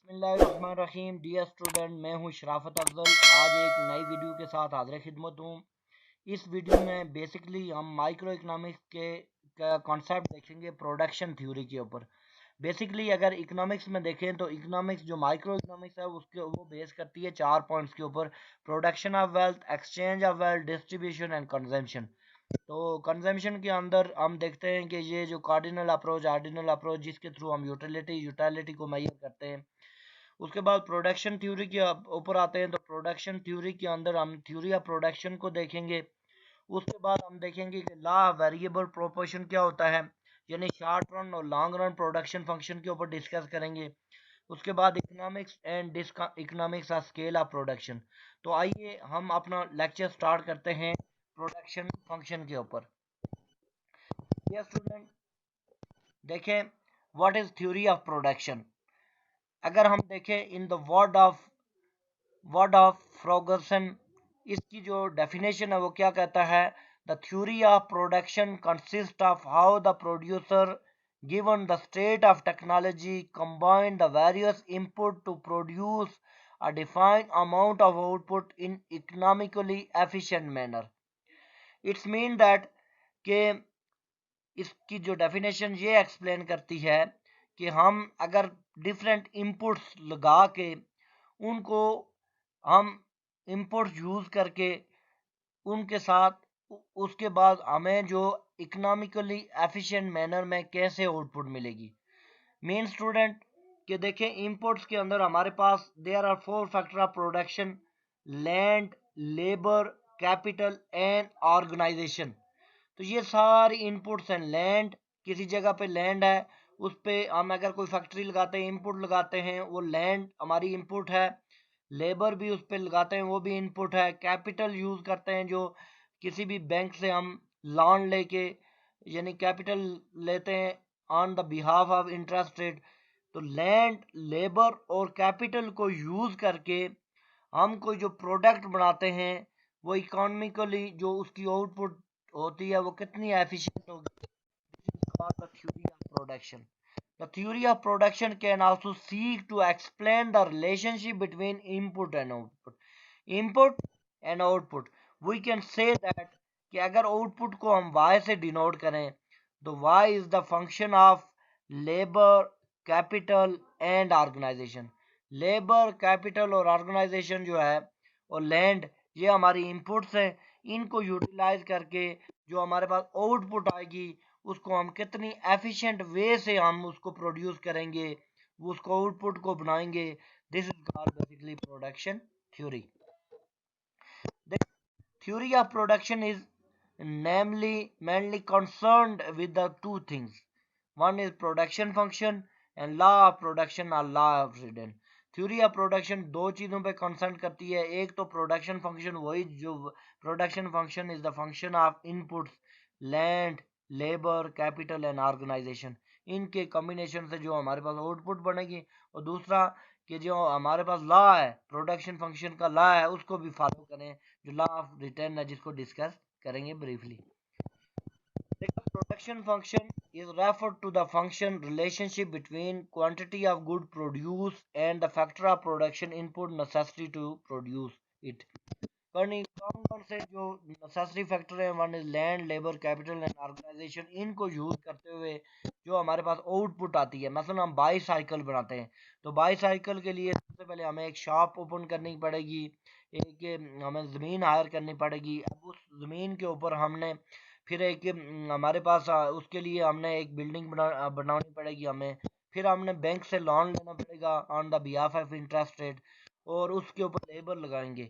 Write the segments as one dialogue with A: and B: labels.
A: बिस्मिल्लाहिर्रहमानिर्रहीम। Dear student, मैं हूं शराफत अफजल। आज एक नई वीडियो के साथ हाजिर खिदमत हूं। इस वीडियो में बेसिकली हम माइक्रो इकोनॉमिक्स के कॉन्सेप्ट देखेंगे प्रोडक्शन थ्योरी के ऊपर। बेसिकली अगर इकोनॉमिक्स में देखें तो इकोनॉमिक्स जो माइक्रो इकोनॉमिक्स है उसके वो बेस करती है 4 पॉइंट्स के ऊपर: production of wealth, exchange of wealth, distribution and consumption. तो कंजम्पशन के अंदर हम देखते हैं कि ये जो कार्डिनल अप्रोच, आर्डिनल अप्रोच, जिसके थ्रू हम यूटिलिटी को मेजर करते हैं। उसके बाद प्रोडक्शन थ्योरी के ऊपर आते हैं। तो प्रोडक्शन थ्योरी के अंदर हम थ्योरी ऑफ प्रोडक्शन को देखेंगे। उसके बाद हम देखेंगे कि लॉ ऑफ वेरिएबल प्रोपोर्शन क्या होता है, यानी शॉर्ट रन और लॉन्ग रन प्रोडक्शन फंक्शन के ऊपर डिस्कस करेंगे। उसके बाद economics and economics of scale of production. तो आइए हम अपना लेक्चर स्टार्ट करते हैं प्रोडक्शन फंक्शन के ऊपर। डियर स्टूडेंट, देखें what is theory of production. अगर हम देखें इन द वर्ड ऑफ फ्रॉगसन, इसकी जो डेफिनेशन है वो क्या कहता है: the theory of production consist of how the producer given the state of technology combine the various input to produce a defined amount of output in economically efficient manner. It's mean that कि इसकी जो definition ये explain करती है कि हम अगर different inputs लगा के उनको हम इनपुट्स यूज़ करके उनके साथ उसके बाद हमें जो इकोनॉमिकली एफिशिएंट मैनर में कैसे आउटपुट मिलेगी। मेन स्टूडेंट के देखें इनपुट्स के अंदर हमारे पास there are 4 factor of production: land, labour, capital and organisation. तो ये सारी इनपुट्स हैं। लैंड, किसी जगह पे लैंड है, उस पे हम अगर कोई फैक्ट्री लगाते हैं, इनपुट लगाते हैं, वो लैंड हमारी इनपुट है। लेबर भी उस पे लगाते हैं, वो भी इनपुट है। कैपिटल यूज़ करते हैं, जो किसी भी बैंक से हम लोन लेके यानी कैपिटल लेते हैं on the behalf of interest rate. तो लैंड, लेबर और कैपिटल को यूज़ करके हम कोई जो प्रोडक्ट बनाते हैं वो इकोनॉमिकली जो उसकी आउटपुट होती है वो कितनी एफिशिएंट होगी। The theory of production. The theory of production can also seek to explain the relationship between input and output. Input and output. We can say that कि अगर output को हम y से denote करें तो y is the function of labor, capital and organization. Labor, capital और organization जो है और land, ये हमारी inputs हैं। इनको यूटिलाइज करके जो हमारे पास आउटपुट आएगी उसको हम कितनी एफिशिएंट वे से हम उसको प्रोड्यूस करेंगे, उसको आउटपुट को बनाएंगे। This is called basically production theory. Theory of production is mainly concerned with the two things. One is production function and law of production or law of return. Theory of production दो चीज़ों पे concern करती है। एक तो production function, वही जो production function is the function of inputs land, labour, capital and organisation. इनके कॉम्बिनेशन से जो हमारे पास आउटपुट बनेगी। और दूसरा कि जो हमारे पास लॉ है, प्रोडक्शन फंक्शन का लॉ है, उसको भी फॉलो करें, जो लॉ ऑफ रिटर्न है, जिसको डिस्कस करेंगे briefly. Production function is referred to the function relationship between quantity of good produced and the factor of production input necessary to produce it. कौन कौन से जो नेसेसरी फैक्टर है, one is land, labour, capital and organisation. इनको use करते हुए जो हमारे पास आउटपुट आती है, मसलन हम बाई साइकिल बनाते हैं तो बाई साइकिल के लिए सबसे पहले हमें एक शॉप ओपन करनी पड़ेगी, एक हमें ज़मीन हायर करनी पड़ेगी। अब उस ज़मीन के ऊपर हमने फिर एक हमारे पास उसके लिए हमने एक बिल्डिंग बनानी पड़ेगी हमें। फिर हमने बैंक से लोन लेना पड़ेगा on the behalf of interest rate, और उसके ऊपर लेबर लगाएंगे।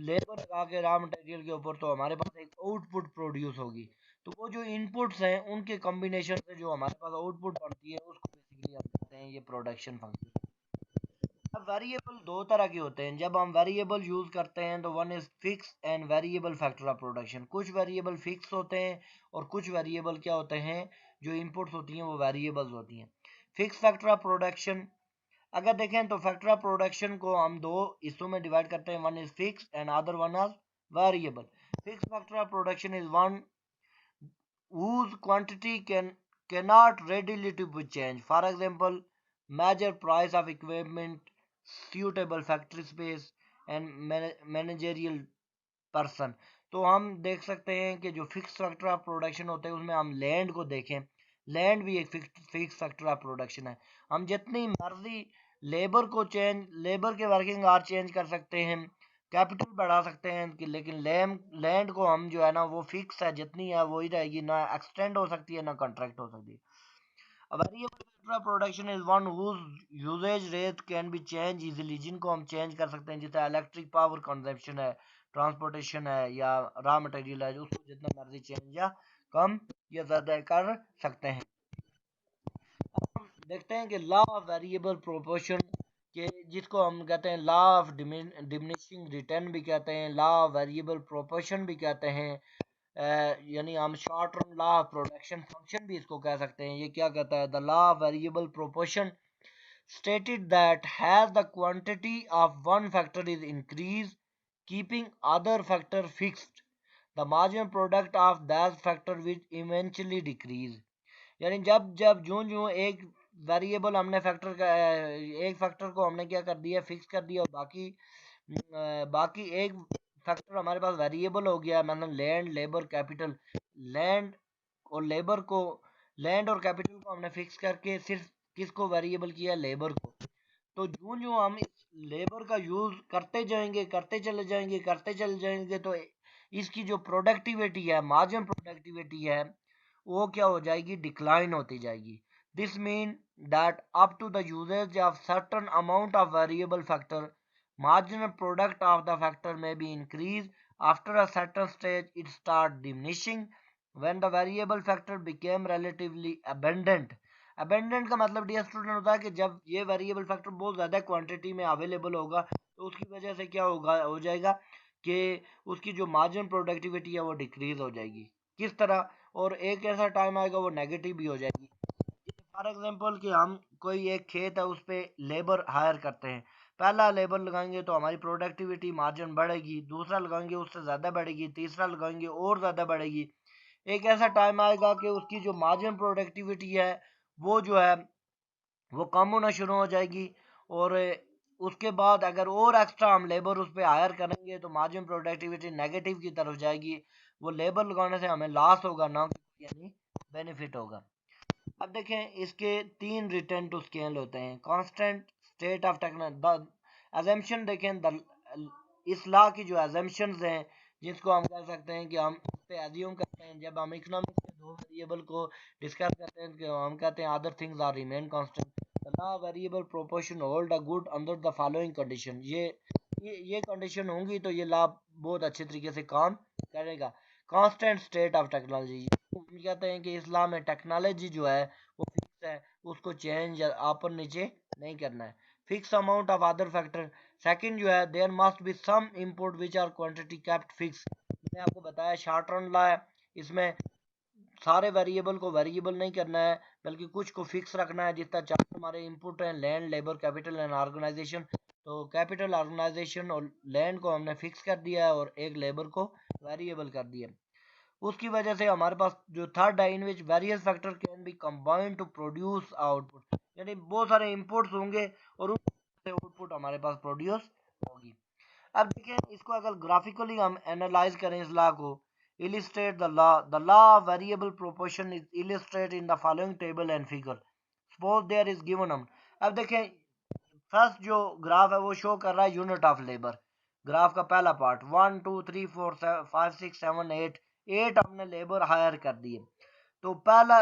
A: लेबर लगा के रॉ मटेरियल के ऊपर तो हमारे पास एक आउटपुट प्रोड्यूस होगी। तो वो जो इनपुट्स हैं उनके कॉम्बिनेशन से जो हमारे पास आउटपुट बनती है उसको बेसिकली हम कहते हैं ये प्रोडक्शन फंक्शन। अब वेरिएबल दो तरह के होते हैं। जब हम वेरिएबल यूज करते हैं तो one is fix and variable factor of production. कुछ वेरिएबल फिक्स होते हैं और कुछ वेरिएबल क्या होते हैं, जो इनपुट्स होती हैं वो वेरिएबल्स होती हैं। फिक्स फैक्टर ऑफ प्रोडक्शन अगर देखें तो फैक्टर ऑफ प्रोडक्शन को हम दो हिस्सों में डिवाइड करते हैं, one is fix and other one is variable. Fix factor of production is one whose quantity cannot readily to be changed. For example, measure price of equipment, suitable factory space and managerial person. तो हम देख सकते हैं कि जो fix factor of production होते हैं उसमें हम लैंड को देखें। लैंड भी एक फिक्स फैक्टर ऑफ प्रोडक्शन है। हम जितनी मर्जी लेबर के वर्किंग आवर चेंज कर सकते हैं, कैपिटल बढ़ा सकते हैं कि लेकिन लैंड को हम जो है ना वो फिक्स है, जितनी है वही रहेगी, ना एक्सटेंड हो सकती है ना कॉन्ट्रैक्ट हो सकती है। A variable factor of production is one whose usage rate can be changed easily, जिनको हम चेंज कर सकते हैं, जैसे इलेक्ट्रिक पावर कंजप्शन है, ट्रांसपोर्टेशन है या रॉ मटेरियल है, उसको जितना मर्जी चेंज या कम या ज्यादा कर सकते हैं। देखते हैं कि लॉ ऑफ वेरिएबल प्रोपोर्शन के, जिसको हम कहते हैं लॉ ऑफ डिमिनिशिंग रिटर्न भी कहते हैं, लॉ ऑफ वेरिएबल प्रोपोर्शन भी कहते हैं, यानी हम short term law of production function भी इसको कह सकते हैं। ये क्या कहता है? The law of variable proportion stated that has the quantity of one factor is increased, keeping other factor fixed, the marginal product of that factor will eventually decrease। यानी जब जब जूं जूं एक वेरिएबल हमने फैक्टर का एक फैक्टर को हमने क्या कर दिया, फिक्स कर दिया, और बाकी एक फैक्टर हमारे पास वेरिएबल हो गया, मतलब लैंड लेबर कैपिटल। लैंड और लेबर को लैंड और कैपिटल को हमने फिक्स करके सिर्फ किसको वेरिएबल किया, लेबर को। तो जूं जूं हम इस लेबर का यूज करते चले जाएंगे तो इसकी जो प्रोडक्टिविटी है, मार्जिन प्रोडक्टिविटी है, वो क्या हो जाएगी, डिक्लाइन होती जाएगी। This mean that up to the uses of certain amount of variable factor, marginal product of the factor may be increased. After a certain stage it start diminishing when the variable factor became relatively abundant। Abundant का मतलब dear student होता है कि जब ये variable factor बहुत ज़्यादा quantity में अवेलेबल होगा तो उसकी वजह से क्या हो जाएगा कि उसकी जो मार्जिन प्रोडक्टिविटी है वो डिक्रीज हो जाएगी। किस तरह? और एक ऐसा टाइम आएगा वो नेगेटिव भी हो जाएगी। फॉर एग्जांपल कि हम कोई एक खेत है उस पर लेबर हायर करते हैं, पहला लेबर लगाएंगे तो हमारी प्रोडक्टिविटी मार्जिन बढ़ेगी, दूसरा लगाएंगे उससे ज़्यादा बढ़ेगी, तीसरा लगाएंगे और ज़्यादा बढ़ेगी। एक ऐसा टाइम आएगा कि उसकी जो मार्जिन प्रोडक्टिविटी है वो जो है वो कम होना शुरू हो जाएगी। और उसके बाद अगर और एक्स्ट्रा हम लेबर उस पर हायर करेंगे तो मार्जिन प्रोडक्टिविटी नेगेटिव की तरफ जाएगी। वो लेबर लगाने से हमें लॉस होगा, ना यानी बेनिफिट होगा। अब देखें इसके तीन रिटर्न टू स्केल होते हैं। Constant state of technology, assumption देखें इस लॉ की जो अजम्पशंस हैं, जिसको हम कह सकते हैं कि हम उस पे एज्यूम करते हैं जब हम इकोनॉमिक्स के दो वेरिएबल को डिस्कस करते हैं कि हम कहते हैं other things are remain constant. The law variable proportion hold a good under the following condition. ये कंडीशन होंगी तो ये लॉ बहुत अच्छे तरीके से काम करेगा। कांस्टेंट स्टेट ऑफ टेक्नोलॉजी, हम कहते हैं कि इस्लाम में टेक्नोलॉजी जो है वो फिक्स है, उसको चेंज या ऊपर नीचे नहीं करना है। Fix amount of other factor, second जो है there must be some input which are quantity kept fix. मैंने आपको बताया शॉर्ट रन लॉ है, इसमें सारे वेरिएबल को वेरिएबल नहीं करना है बल्कि कुछ को फिक्स रखना है। जितना चार हमारे इनपुट हैं, land labour capital and organisation, तो कैपिटल ऑर्गेनाइजेशन और लैंड को हमने फिक्स कर दिया है और एक लेबर को वेरिएबल कर दिया। उसकी वजह से हमारे पास जो थर्ड है, in which various factor can be combined to produce output, यानी बहुत सारे इनपुट्स होंगे और उससे आउटपुट हमारे पास प्रोड्यूस होगी। अब देखिए इसको अगर ग्राफिकली हम एनालाइज करें इस लॉ को, illustrate the law of variable proportion is illustrated in the following table and figure। suppose there is given हम, अब देखें फर्स्ट जो ग्राफ है वो शो कर रहा है यूनिट ऑफ लेबर। ग्राफ का पहला पार्ट 1 2 3 4 5 6 7 8, 8 हमने लेबर हायर कर दिए। तो पहला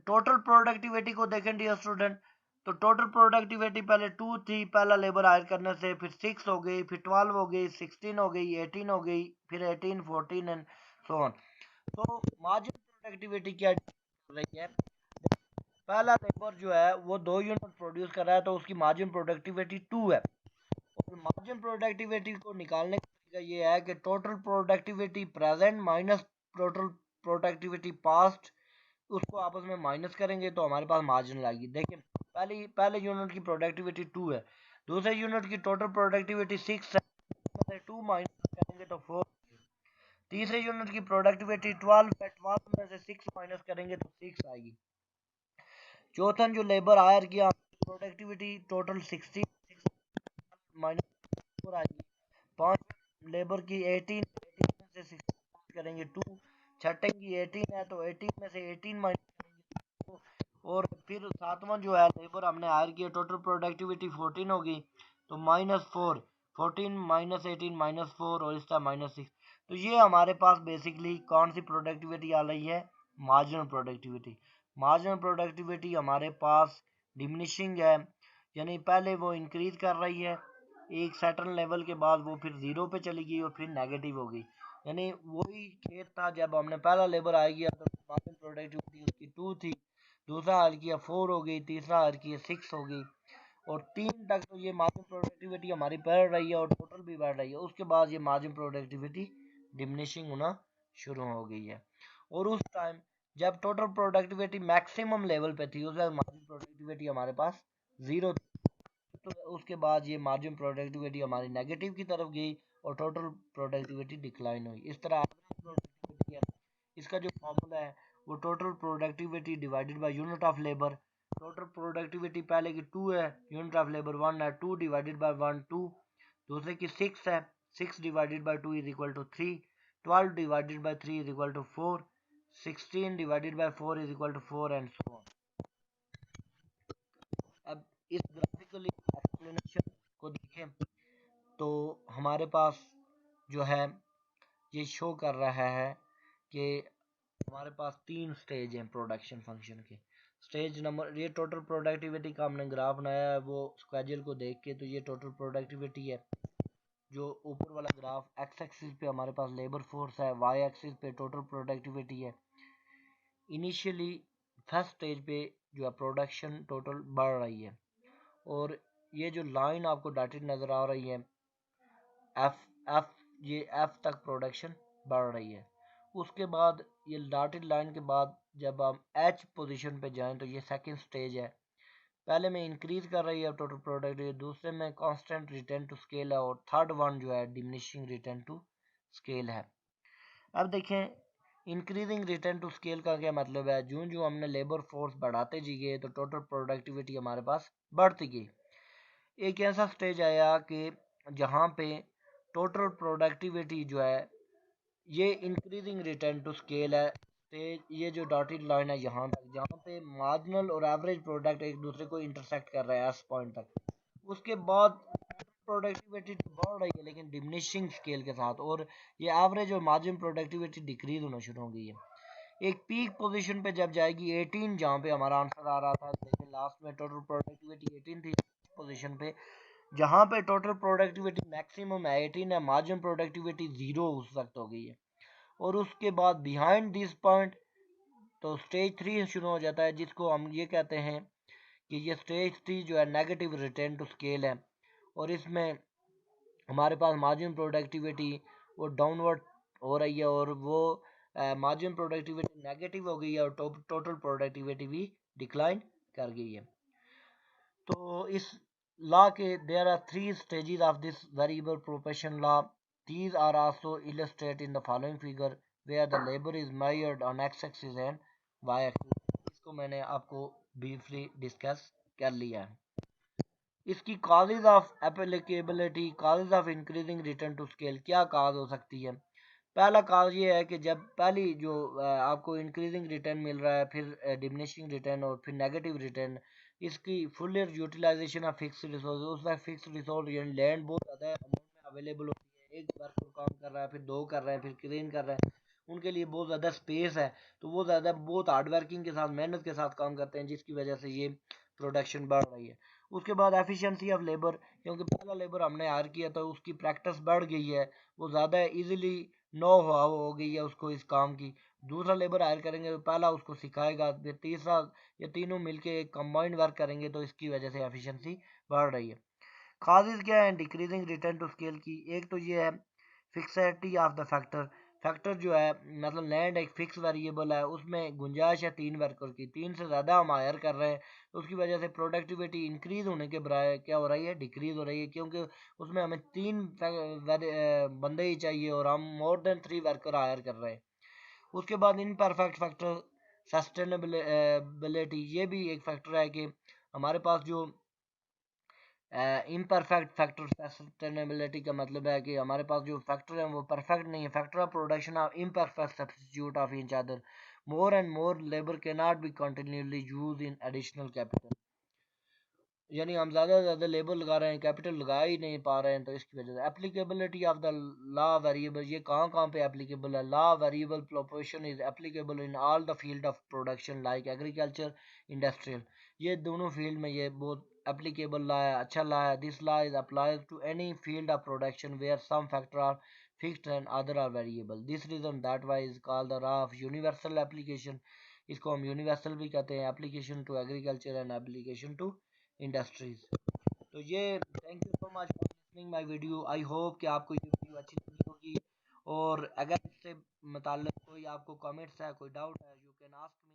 A: टोटल प्रोडक्टिविटी को देखें डियर स्टूडेंट, तो टोटल प्रोडक्टिविटी पहले 2 थी, पहला लेबर हायर करने से, फिर 6 हो गई, फिर 12 हो गई, 16 हो गई, 18 हो गई, फिर 18 14 एंड सो ऑन। तो मार्जिन प्रोडक्टिविटी क्या कर रही है? पहला लेबर जो है वो 2 यूनिट प्रोड्यूस कर रहा है तो उसकी मार्जिन प्रोडक्टिविटी 2 है। और मार्जिन प्रोडक्टिविटी को निकालने का तरीका ये है कि total productivity present minus total productivity past, उसको आपस में माइनस करेंगे तो हमारे पास मार्जिन आएगी। देखिए पहले यूनिट की प्रोडक्टिविटी 2 है, दूसरे यूनिट की टोटल प्रोडक्टिविटी 6 है, 2 माइनस करेंगे तो 4, तीसरे यूनिट की प्रोडक्टिविटी 12 है, 12 में से 6 माइनस करेंगे तो 6 आएगी। चौथा जो लेबर हायर किया प्रोडक्टिविटी टोटल 60 माइनस 4 आएगी। 5 लेबर की 18 में से 60 करेंगे 2, छठे की 18 है तो 18 में से 18 माइनस करेंगे 2, और फिर सातवां जो है लेबर हमने हायर किया, टोटल प्रोडक्टिविटी 14 होगी तो -4, 14 माइनस 18 -4 और इसका -6। तो ये हमारे पास बेसिकली कौन सी प्रोडक्टिविटी आ रही है, मार्जिनल प्रोडक्टिविटी। मार्जिनल प्रोडक्टिविटी हमारे पास डिमिनिशिंग है, यानी पहले वो इंक्रीज कर रही है, एक सर्टेन लेवल के बाद वो फिर 0 पे चली गई और फिर नेगेटिव हो गई। यानी वही खेत था, जब हमने पहला लेबर आया किया तो मार्जिनल प्रोडक्टिविटी उसकी 2 थी, दूसरा हाल किया 4 हो गई, तीसरा हाल किया 6 हो गई, और 3 तक तो ये मार्जिन प्रोडक्टिविटी हमारी बढ़ रही है और टोटल भी बढ़ रही है। उसके बाद ये मार्जिन प्रोडक्टिविटी डिमिनिशिंग होना शुरू हो गई है, और उस टाइम जब टोटल प्रोडक्टिविटी मैक्सिमम लेवल पे थी उस वक्त मार्जिन प्रोडक्टिविटी हमारे पास 0 थी। तो उसके बाद ये मार्जिन प्रोडक्टिविटी हमारी नेगेटिव की तरफ गई और टोटल प्रोडक्टिविटी डिक्लाइन हुई। इस तरह प्रोडक्टिविटी है, इसका जो फॉर्मूला है वो total productivity divided by unit of labour. Total productivity पहले की 2 है, यूनिट ऑफ लेबर 1 है, 2 डिवाइडेड बाय 1 2, दूसरे की 6 है, 6 divided by 2 is equal to 3, 12 divided by 3 is equal to 4, 16 divided by 4 is equal to 4 and so on. अब इस graphically explanation को देखें तो हमारे पास जो है ये शो कर रहा है कि हमारे पास 3 स्टेज हैं प्रोडक्शन फंक्शन के। स्टेज नंबर, ये टोटल प्रोडक्टिविटी का हमने ग्राफ बनाया है वो स्केड्यूल को देख के, तो ये टोटल प्रोडक्टिविटी है। जो ऊपर वाला ग्राफ एक्स एक्सिस पे हमारे पास लेबर फोर्स है, वाई एक्सिस पे टोटल प्रोडक्टिविटी है। इनिशियली फर्स्ट स्टेज पे जो है प्रोडक्शन टोटल बढ़ रही है, और ये जो लाइन आपको डॉटेड नज़र आ रही है एफ एफ, ये एफ तक प्रोडक्शन बढ़ रही है। उसके बाद ये डॉटेड लाइन के बाद जब हम एच पोजीशन पे जाएं तो ये सेकंड स्टेज है। पहले में इंक्रीज कर रही है टोटल प्रोडक्ट, दूसरे में कांस्टेंट रिटर्न टू स्केल है, और थर्ड वन जो है डिमिनिशिंग रिटर्न टू स्केल है। अब देखें इंक्रीजिंग रिटर्न टू स्केल का क्या मतलब है। जो जो हमने लेबर फोर्स बढ़ाते जी गए तो टोटल प्रोडक्टिविटी हमारे पास बढ़ती गई। एक ऐसा स्टेज आया कि जहाँ पे टोटल प्रोडक्टिविटी जो है ये इंक्रीजिंग रिटर्न टू स्केल है। स्टेज ये जो डॉटेड लाइन है यहाँ तक, जहाँ पे मार्जिनल और एवरेज प्रोडक्ट एक दूसरे को इंटरसेक्ट कर रहे हैं एस पॉइंट तक। उसके बाद प्रोडक्टिविटी बढ़ रही है लेकिन डिमिनिशिंग स्केल के साथ, और ये एवरेज और मार्जिन प्रोडक्टिविटी डिक्रीज होना शुरू हो गई है। एक पीक पोजीशन पे जब जाएगी 18, जहाँ पे हमारा आंसर आ रहा था, लेकिन लास्ट में टोटल प्रोडक्टिविटी 18 थी पोजीशन पे, जहाँ पे टोटल प्रोडक्टिविटी मैक्सिमम है 18 है, मार्जिन प्रोडक्टिविटी 0 उस वक्त हो गई है। और उसके बाद बिहाइंड दिस पॉइंट तो स्टेज 3 शुरू हो जाता है, जिसको हम ये कहते हैं कि ये स्टेज 3 जो है नेगेटिव रिटर्न टू स्केल है, और इसमें हमारे पास मार्जिन प्रोडक्टिविटी वो डाउनवर्ड हो रही है, और वो मार्जिन प्रोडक्टिविटी नेगेटिव हो गई है और टोटल प्रोडक्टिविटी भी डिक्लाइन कर गई है। तो इस लॉ के there are 3 stages of this variable proportion law. These are also illustrated in the following figure where the labor is measured on x-axis and y-axis। इसको मैंने आपको ब्रीफली डिस्कस कर लिया है। इसकी causes of applicability, causes of increasing return to scale, क्या cause हो सकती है। पहला काज ये है कि जब पहली जो आपको इंक्रीजिंग रिटर्न मिल रहा है, फिर डिमिनिशिंग रिटर्न और फिर नेगेटिव रिटर्न, इसकी full utilisation of fix resource, उस वक्त फिक्स रिसोर्स यानी लैंड बहुत ज़्यादा अमाउंट में अवेलेबल होती है। एक वर्कर काम कर रहा है, फिर दो कर रहे हैं, फिर क्रेन कर रहे हैं, उनके लिए बहुत ज़्यादा स्पेस है, तो वो ज़्यादा बहुत हार्ड वर्किंग के साथ, मेहनत के साथ काम करते हैं, जिसकी वजह से ये प्रोडक्शन बढ़ रही है। उसके बाद एफिशिएंसी ऑफ लेबर, क्योंकि पहला लेबर हमने हायर किया तो उसकी प्रैक्टिस बढ़ गई है, वो ज़्यादा इजीली नो हो गई है उसको इस काम की। दूसरा लेबर हायर करेंगे तो पहला उसको सिखाएगा, फिर तीसरा, ये तीनों मिलके एक कंबाइंड वर्क करेंगे, तो इसकी वजह से एफिशिएंसी बढ़ रही है। काजेज क्या है डिक्रीजिंग रिटर्न टू स्केल की। एक तो ये है fixity of the factor. Factor जो है मतलब लैंड एक फिक्स वेरिएबल है, उसमें गुंजाइश है 3 वर्कर की, 3 से ज़्यादा हम हायर कर रहे हैं तो उसकी वजह से प्रोडक्टिविटी इंक्रीज होने के बजाय क्या हो रही है, डिक्रीज हो रही है, क्योंकि उसमें हमें 3 बंदे ही चाहिए और हम मोर देन 3 वर्कर हायर कर रहे हैं। उसके बाद इनपरफेक्ट फैक्टर, सस्टेनेबिलिटी, ये भी एक फैक्टर है कि हमारे पास जो इम्परफेक्ट फैक्टर, सस्टेनेबिलिटी का मतलब है कि हमारे पास जो फैक्टर हैं वो परफेक्ट नहीं है। Factor of production of imperfect substitute of each other, more and more labour can not be continuously use in additional capital. यानी हम ज़्यादा से ज़्यादा लेबर लगा रहे हैं, कैपिटल लगा ही नहीं पा रहे हैं, तो इसकी वजह से applicability of the law variable, ये कहाँ कहाँ पे एप्लीकेबल है। Law variable proportion is applicable in all the field of production like agriculture, industrial. ये दोनों फील्ड में ये बहुत एप्लीकेबल लॉ है, अच्छा लॉ है। This law is applies to any field of production where some factor are fixed and other are variable. This reason that why is called the law of universal application. इसको हम universal भी कहते हैं, application to agriculture and application to industries. तो ये thank you so much for listening my video. I hope कि आपको ये वीडियो अच्छी लगी होगी। और अगर इससे मुताल्लिक कोई आपको कमेंट्स है, कोई डाउट है, यू कैन आस्क मी।